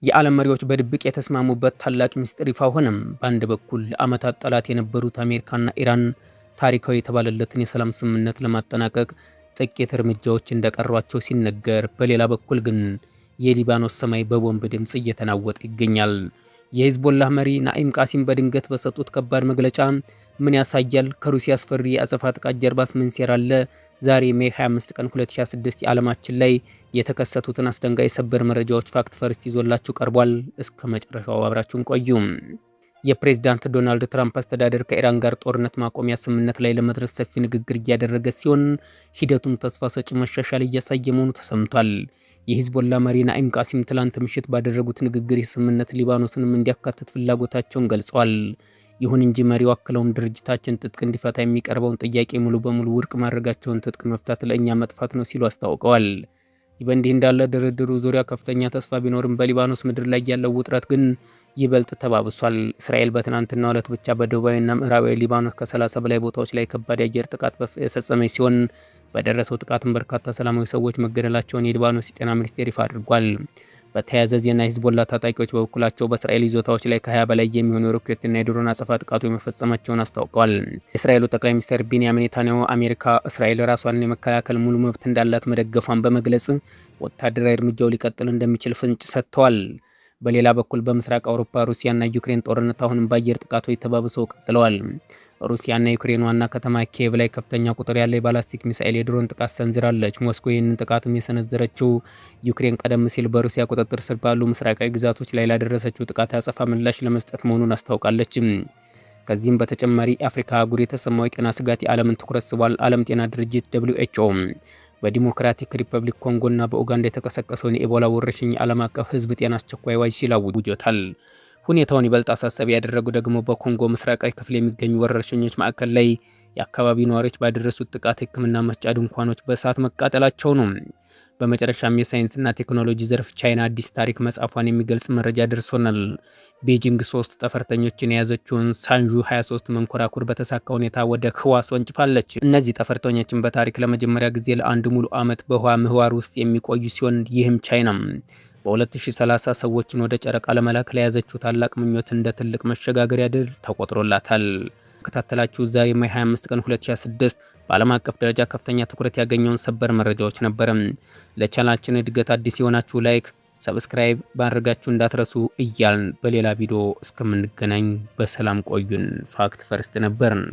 የዓለም መሪዎች በድብቅ የተስማሙበት ታላቅ ሚስጥር ይፋ ሆነም። በአንድ በኩል ለዓመታት ጠላት የነበሩት አሜሪካና ኢራን ታሪካዊ የተባለለትን የሰላም ስምምነት ለማጠናቀቅ ጥቂት እርምጃዎች እንደቀሯቸው ሲነገር፣ በሌላ በኩል ግን የሊባኖስ ሰማይ በቦምብ ድምፅ እየተናወጠ ይገኛል። የሂዝቦላህ መሪ ናኢም ቃሲም በድንገት በሰጡት ከባድ መግለጫ ምን ያሳያል? ከሩሲያ አስፈሪ የአጸፋ ጥቃት ጀርባስ ምን ሴራ አለ? ዛሬ ሜይ 25 ቀን 2026 የዓለማችን ላይ የተከሰቱትን አስደንጋጭ ሰበር መረጃዎች ፋክት ፈርስት ይዞላችሁ ቀርቧል። እስከ መጨረሻው አብራችሁን ቆዩ። የፕሬዝዳንት ዶናልድ ትራምፕ አስተዳደር ከኢራን ጋር ጦርነት ማቆሚያ ስምምነት ላይ ለመድረስ ሰፊ ንግግር እያደረገ ሲሆን ሂደቱን ተስፋ ሰጪ መሻሻል እያሳየ መሆኑ ተሰምቷል። የሂዝቦላ መሪ ናኢም ቃሲም ትላንት ምሽት ባደረጉት ንግግር የስምምነት ሊባኖስንም እንዲያካትት ፍላጎታቸውን ገልጸዋል። ይሁን እንጂ መሪው አክለውም ድርጅታችን ትጥቅ እንዲፈታ የሚቀርበውን ጥያቄ ሙሉ በሙሉ ውድቅ ማድረጋቸውን፣ ትጥቅ መፍታት ለእኛ መጥፋት ነው ሲሉ አስታውቀዋል። ይህ በእንዲህ እንዳለ ድርድሩ ዙሪያ ከፍተኛ ተስፋ ቢኖርም በሊባኖስ ምድር ላይ ያለው ውጥረት ግን ይበልጥ ተባብሷል። እስራኤል በትናንትናው ዕለት ብቻ በደቡባዊና ምዕራባዊ ሊባኖስ ከ30 በላይ ቦታዎች ላይ ከባድ የአየር ጥቃት የፈጸመች ሲሆን በደረሰው ጥቃትም በርካታ ሰላማዊ ሰዎች መገደላቸውን የሊባኖስ የጤና ሚኒስቴር ይፋ አድርጓል። በተያያዘ ዜና ሂዝቦላ ታጣቂዎች በበኩላቸው በእስራኤል ይዞታዎች ላይ ከ20 በላይ የሚሆኑ የሮኬትና የድሮን አጸፋ ጥቃቱ መፈጸማቸውን አስታውቀዋል። የእስራኤሉ ጠቅላይ ሚኒስትር ቤንያሚን ኔታንያሁ አሜሪካ እስራኤል ራሷን የመከላከል ሙሉ መብት እንዳላት መደገፏን በመግለጽ ወታደራዊ እርምጃው ሊቀጥል እንደሚችል ፍንጭ ሰጥተዋል። በሌላ በኩል በምስራቅ አውሮፓ ሩሲያና ዩክሬን ጦርነት አሁንም በአየር ጥቃቶች ተባብሰው ቀጥለዋል። ሩሲያና ዩክሬን ዋና ከተማ ኪየቭ ላይ ከፍተኛ ቁጥር ያለ የባላስቲክ ሚሳኤል የድሮን ጥቃት ሰንዝራለች። ሞስኮ ይህንን ጥቃትም የሰነዘረችው ዩክሬን ቀደም ሲል በሩሲያ ቁጥጥር ስር ባሉ ምስራቃዊ ግዛቶች ላይ ላደረሰችው ጥቃት ያጸፋ ምላሽ ለመስጠት መሆኑን አስታውቃለች። ከዚህም በተጨማሪ የአፍሪካ አህጉር የተሰማው የጤና ስጋት የዓለምን ትኩረት ስቧል። ዓለም ጤና ድርጅት WHO በዲሞክራቲክ ሪፐብሊክ ኮንጎና በኡጋንዳ የተቀሰቀሰውን የኢቦላ ወረርሽኝ የዓለም አቀፍ ሕዝብ ጤና አስቸኳይ አዋጅ ሲል አውጆታል። ሁኔታውን ይበልጥ አሳሳቢ ያደረጉ ደግሞ በኮንጎ ምስራቃዊ ክፍል የሚገኙ ወረርሽኞች ማዕከል ላይ የአካባቢው ነዋሪዎች ባደረሱት ጥቃት ሕክምና መስጫ ድንኳኖች በእሳት መቃጠላቸው ነው። በመጨረሻም የሳይንስና ቴክኖሎጂ ዘርፍ ቻይና አዲስ ታሪክ መጻፏን የሚገልጽ መረጃ ደርሶናል። ቤጂንግ 3 ጠፈርተኞችን የያዘችውን ሳንዡ 23 መንኮራኩር በተሳካ ሁኔታ ወደ ህዋ አስወንጭፋለች። እነዚህ ጠፈርተኞችን በታሪክ ለመጀመሪያ ጊዜ ለአንድ ሙሉ ዓመት በህዋ ምህዋር ውስጥ የሚቆዩ ሲሆን ይህም ቻይና በ2030 ሰዎችን ወደ ጨረቃ ለመላክ ለያዘችው ታላቅ ምኞት እንደ ትልቅ መሸጋገሪያ ድል ተቆጥሮላታል። ከታተላችሁ ዛሬ ሜይ 25 ቀን 2026 በዓለም አቀፍ ደረጃ ከፍተኛ ትኩረት ያገኘውን ሰበር መረጃዎች ነበር። ለቻናላችን እድገት አዲስ የሆናችሁ ላይክ፣ ሰብስክራይብ ማድረጋችሁ እንዳትረሱ እያልን በሌላ ቪዲዮ እስከምንገናኝ በሰላም ቆዩን። ፋክት ፈርስት ነበርን።